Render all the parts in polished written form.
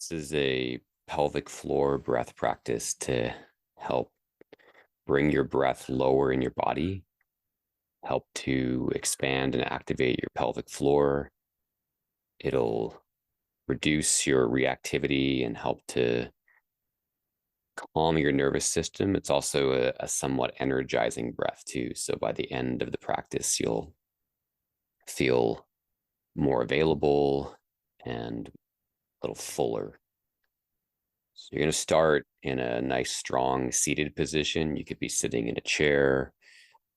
This is a pelvic floor breath practice to help bring your breath lower in your body, help to expand and activate your pelvic floor. It'll reduce your reactivity and help to calm your nervous system. It's also a somewhat energizing breath too. So by the end of the practice, you'll feel more available and a little fuller. So you're going to start in a nice, strong seated position. You could be sitting in a chair,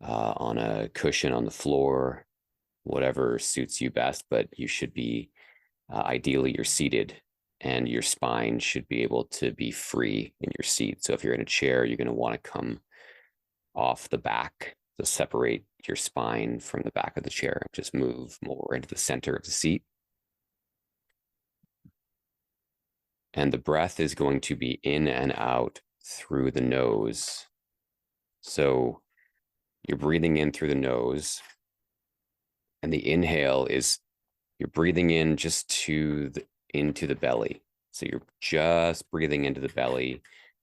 on a cushion on the floor, whatever suits you best, but you should be, ideally, you're seated and your spine should be able to be free in your seat. So if you're in a chair, you're going to want to come off the back to separate your spine from the back of the chair. Just move more into the center of the seat. And the breath is going to be in and out through the nose. So you're breathing in through the nose, and the inhale is you're breathing in just into the belly. So you're just breathing into the belly,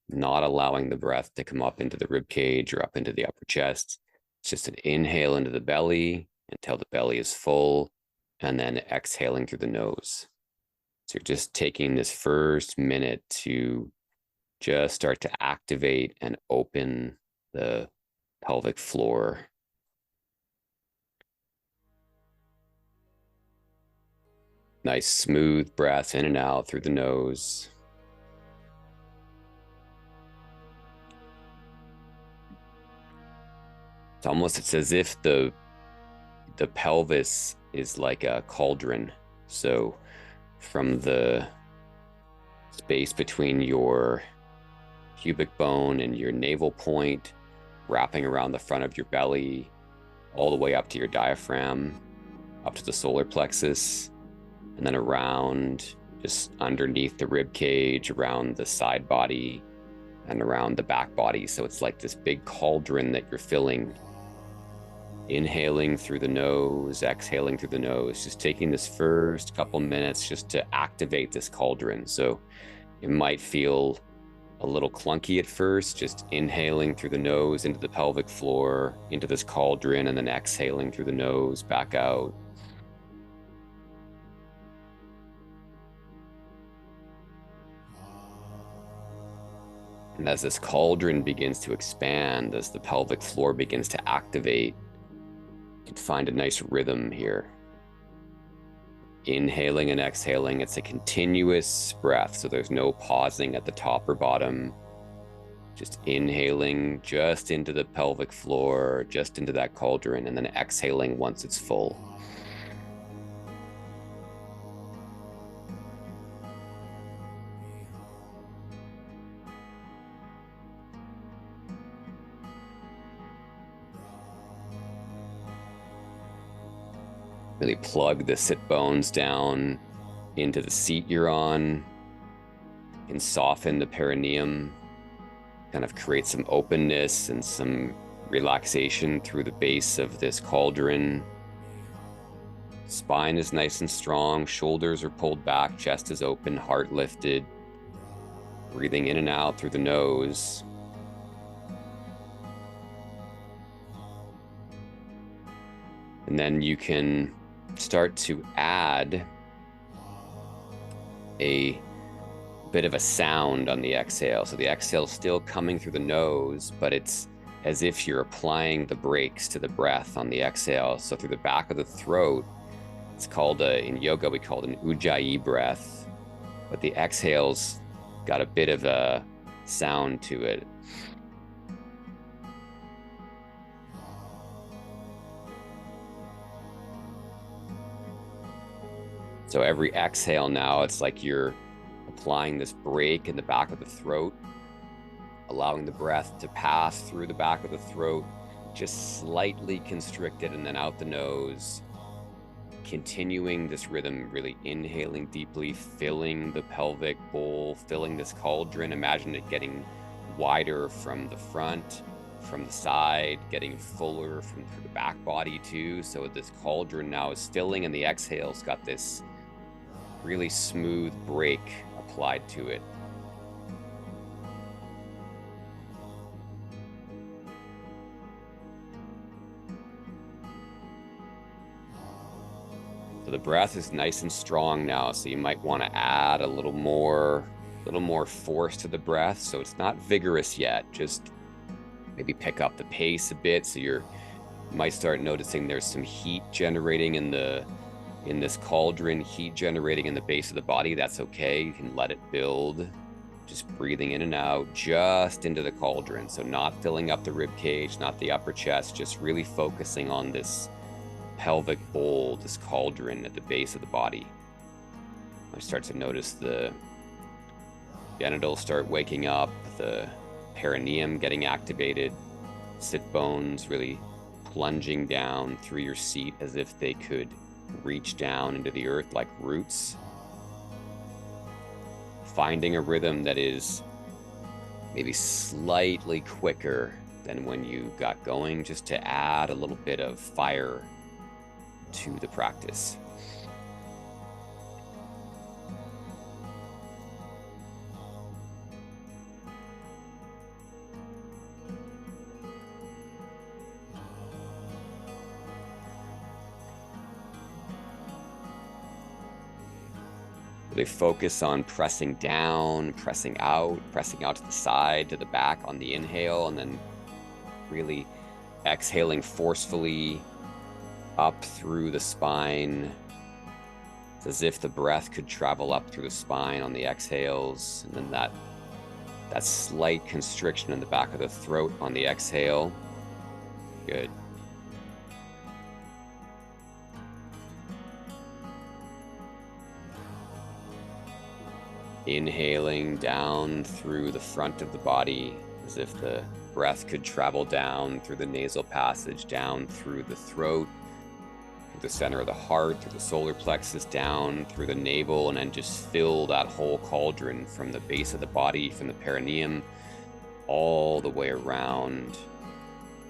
not allowing the breath to come up into the rib cage or up into the upper chest. It's just an inhale into the belly until the belly is full, and then exhaling through the nose. So you're just taking this first minute to just start to activate and open the pelvic floor. Nice smooth breath in and out through the nose. It's as if the pelvis is like a cauldron. So from the space between your pubic bone and your navel point, wrapping around the front of your belly, all the way up to your diaphragm, up to the solar plexus, and then around just underneath the rib cage, around the side body, and around the back body. So it's like this big cauldron that you're filling. Inhaling through the nose, exhaling through the nose, just taking this first couple minutes just to activate this cauldron. So it might feel a little clunky at first, just inhaling through the nose into the pelvic floor, into this cauldron, and then exhaling through the nose back out. And as this cauldron begins to expand, as the pelvic floor begins to activate, you can find a nice rhythm here. Inhaling and exhaling, it's a continuous breath, so there's no pausing at the top or bottom. Just inhaling just into the pelvic floor, just into that cauldron, and then exhaling once it's full. Really plug the sit bones down into the seat you're on and soften the perineum, kind of create some openness and some relaxation through the base of this cauldron. Spine is nice and strong, shoulders are pulled back, chest is open, heart lifted. Breathing in and out through the nose. And then you can start to add a bit of a sound on the exhale. So the exhale is still coming through the nose, but it's as if you're applying the brakes to the breath on the exhale. So through the back of the throat, it's called, in yoga, we call it an ujjayi breath, but the exhale's got a bit of a sound to it. So every exhale now, it's like you're applying this brake in the back of the throat, allowing the breath to pass through the back of the throat, just slightly constricted, and then out the nose, continuing this rhythm, really inhaling deeply, filling the pelvic bowl, filling this cauldron. Imagine it getting wider from the front, from the side, getting fuller from the back body too. So this cauldron now is filling, and the exhale's got this really smooth break applied to it. So the breath is nice and strong now, so you might want to add a little more force to the breath. So it's not vigorous yet, just maybe pick up the pace a bit. So you might start noticing there's some heat generating in this cauldron, heat generating in the base of the body. That's okay. You can let it build, just breathing in and out, just into the cauldron. So not filling up the rib cage, not the upper chest, just really focusing on this pelvic bowl, this cauldron at the base of the body. I start to notice the genitals start waking up, the perineum getting activated, sit bones really plunging down through your seat as if they could reach down into the earth like roots. Finding a rhythm that is maybe slightly quicker than when you got going, just to add a little bit of fire to the practice. Really focus on pressing down, pressing out to the side, to the back on the inhale, and then really exhaling forcefully up through the spine. It's as if the breath could travel up through the spine on the exhales, and then that slight constriction in the back of the throat on the exhale. Good. Inhaling down through the front of the body, as if the breath could travel down through the nasal passage, down through the throat, through the center of the heart, through the solar plexus, down through the navel, and then just fill that whole cauldron from the base of the body, from the perineum, all the way around.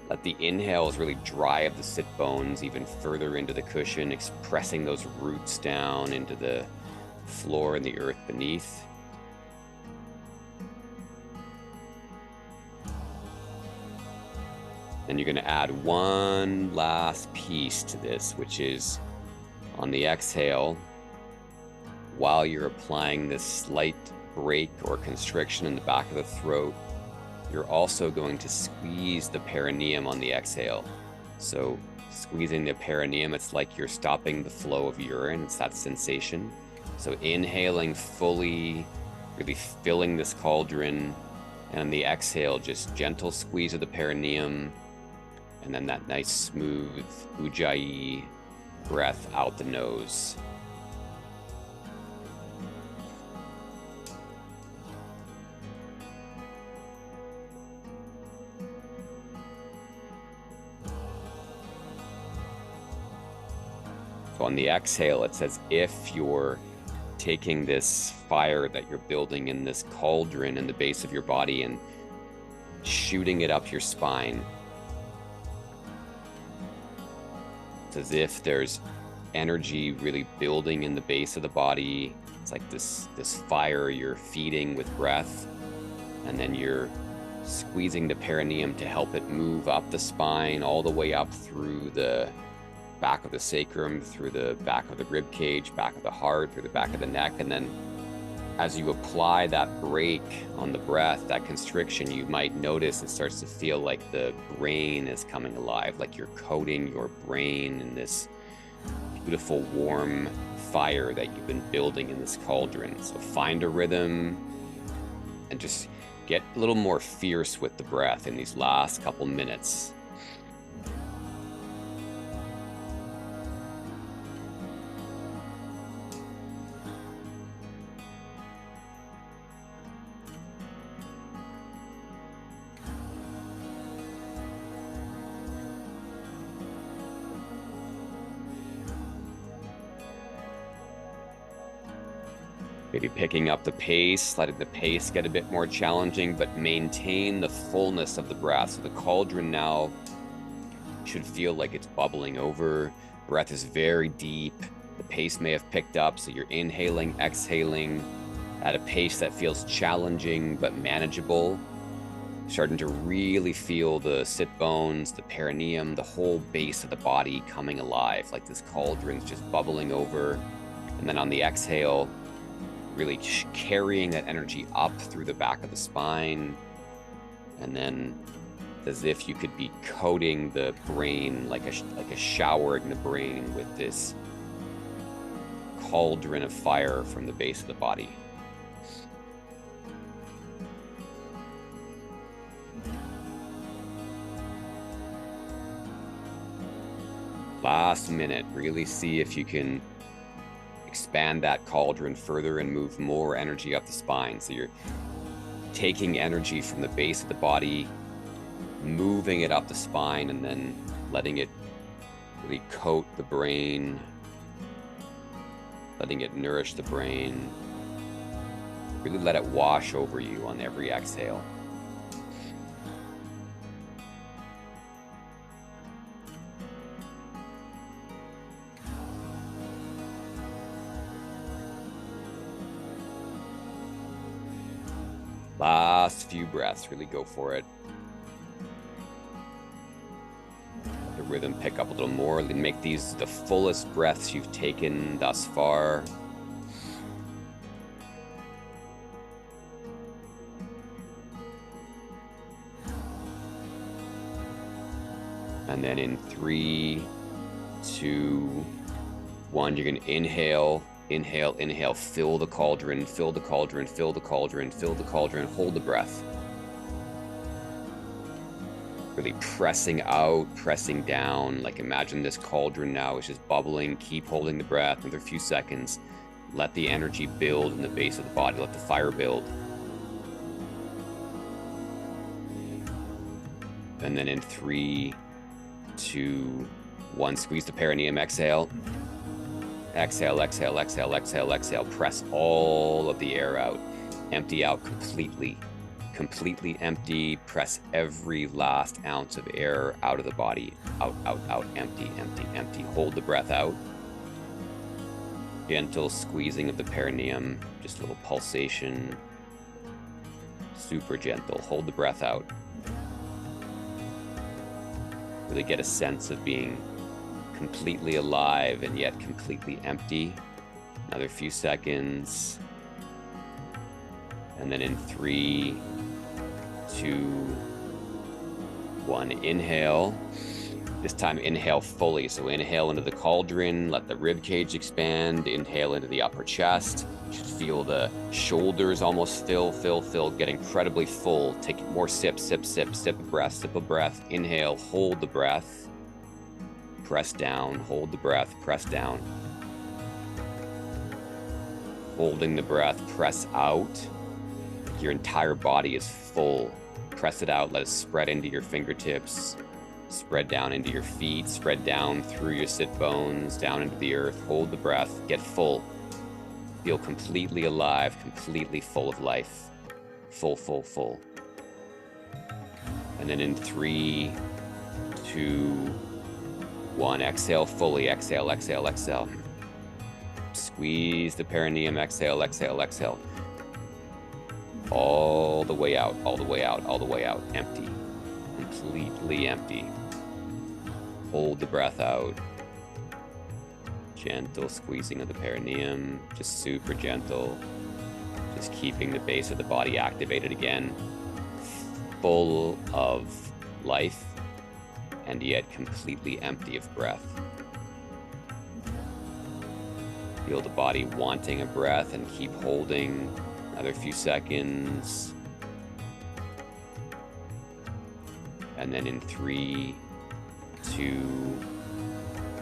Let the inhales really drive the sit bones even further into the cushion, pressing those roots down into the floor and the earth beneath. Then you're going to add one last piece to this, which is on the exhale, while you're applying this slight break or constriction in the back of the throat, you're also going to squeeze the perineum on the exhale. So squeezing the perineum, it's like you're stopping the flow of urine. It's that sensation. So inhaling fully, really filling this cauldron, and on the exhale, just gentle squeeze of the perineum, and then that nice smooth ujjayi breath out the nose. So on the exhale, it's as if you're taking this fire that you're building in this cauldron in the base of your body and shooting it up your spine. It's as if there's energy really building in the base of the body. It's like this fire you're feeding with breath, and then you're squeezing the perineum to help it move up the spine, all the way up through the back of the sacrum, through the back of the rib cage, back of the heart, through the back of the neck. And then as you apply that break on the breath, that constriction, you might notice it starts to feel like the brain is coming alive, like you're coating your brain in this beautiful warm fire that you've been building in this cauldron. So find a rhythm and just get a little more fierce with the breath in these last couple minutes. Maybe picking up the pace, letting the pace get a bit more challenging, but maintain the fullness of the breath. So the cauldron now should feel like it's bubbling over. Breath is very deep. The pace may have picked up, so you're inhaling, exhaling at a pace that feels challenging but manageable. Starting to really feel the sit bones, the perineum, the whole base of the body coming alive, like this cauldron's just bubbling over. And then on the exhale, really carrying that energy up through the back of the spine. And then as if you could be coating the brain, like a showering the brain with this cauldron of fire from the base of the body. Last minute, really see if you can expand that cauldron further and move more energy up the spine. So you're taking energy from the base of the body, moving it up the spine, and then letting it really coat the brain, letting it nourish the brain. Really let it wash over you on every exhale. Last few breaths, really go for it. Let the rhythm pick up a little more. Make these the fullest breaths you've taken thus far. And then in 3, 2, 1, you're going to inhale. Inhale, inhale, fill the cauldron, fill the cauldron, fill the cauldron, fill the cauldron, hold the breath. Really pressing out, pressing down, like imagine this cauldron now is just bubbling, keep holding the breath, another few seconds. Let the energy build in the base of the body, let the fire build. And then in 3, 2, 1, squeeze the perineum, exhale. Exhale, exhale, exhale, exhale, exhale. Press all of the air out. Empty out completely. Completely empty. Press every last ounce of air out of the body. Out, out, out. Empty, empty, empty. Hold the breath out. Gentle squeezing of the perineum. Just a little pulsation. Super gentle. Hold the breath out. Really get a sense of being completely alive and yet completely empty. Another few seconds. And then in 3, 2, 1, inhale. This time inhale fully. So inhale into the cauldron, let the rib cage expand, inhale into the upper chest. You should feel the shoulders almost fill, get incredibly full. Take more sip, sip, sip, sip of breath, sip of breath. Inhale, hold the breath. Press down, hold the breath, press down. Holding the breath, press out. Your entire body is full. Press it out, let it spread into your fingertips, spread down into your feet, spread down through your sit bones, down into the earth. Hold the breath, get full. Feel completely alive, completely full of life. Full, full, full. And then in 3, 2, 1, exhale fully, exhale, exhale, exhale. Squeeze the perineum, exhale, exhale, exhale. All the way out, all the way out, all the way out, empty. Completely empty. Hold the breath out. Gentle squeezing of the perineum, just super gentle. Just keeping the base of the body activated again. Full of life. And yet completely empty of breath. Feel the body wanting a breath and keep holding another few seconds. And then in 3, 2,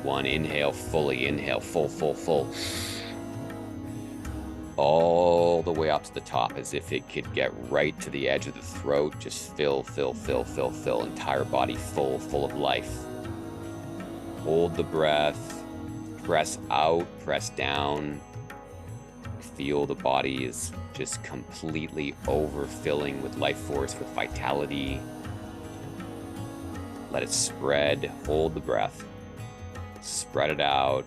1, inhale fully, inhale, full, full, full. All the way up to the top as if it could get right to the edge of the throat. Just fill, fill, fill, fill, fill. Entire body full, full of life. Hold the breath. Press out, press down. Feel the body is just completely overfilling with life force, with vitality. Let it spread. Hold the breath. Spread it out.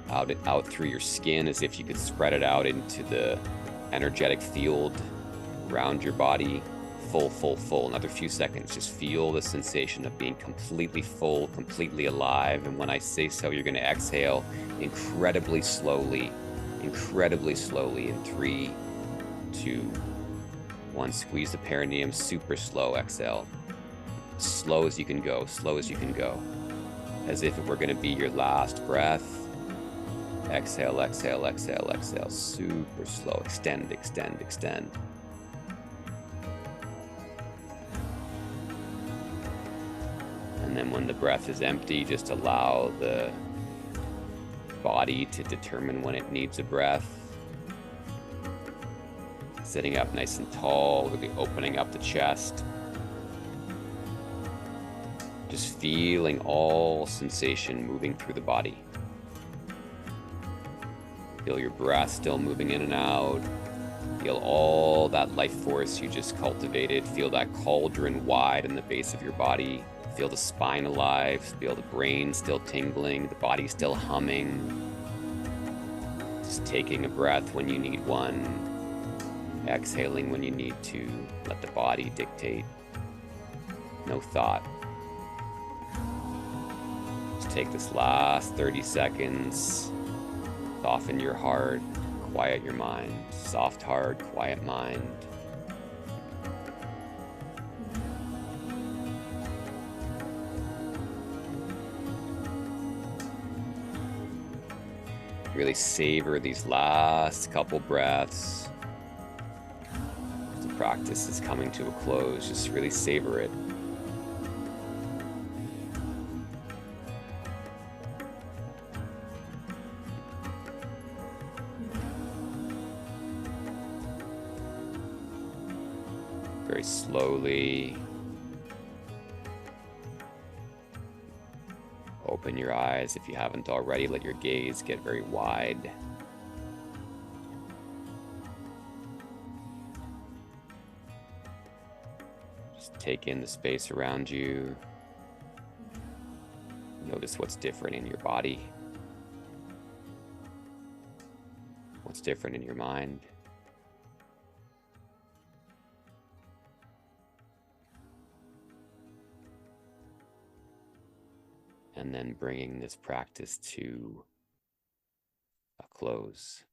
Out through your skin as if you could spread it out into the energetic field around your body. Full, full, full. Another few seconds. Just feel the sensation of being completely full, completely alive. And when I say so, you're going to exhale incredibly slowly in 3, 2, 1. Squeeze the perineum, super slow exhale. Slow as you can go, slow as you can go. As if it were going to be your last breath. Exhale, exhale, exhale, exhale. Super slow. Extend, extend, extend. And then when the breath is empty, just allow the body to determine when it needs a breath. Sitting up nice and tall, really opening up the chest. Just feeling all sensation moving through the body. Feel your breath still moving in and out. Feel all that life force you just cultivated. Feel that cauldron wide in the base of your body. Feel the spine alive. Feel the brain still tingling, the body still humming. Just taking a breath when you need one. Exhaling when you need to. Let the body dictate. No thought. Just take this last 30 seconds. Soften your heart. Quiet your mind. Soft heart, quiet mind. Really savor these last couple breaths. The practice is coming to a close. Just really savor it. Very slowly. Open your eyes if you haven't already. Let your gaze get very wide. Just take in the space around you. Notice what's different in your body. What's different in your mind. And then bringing this practice to a close.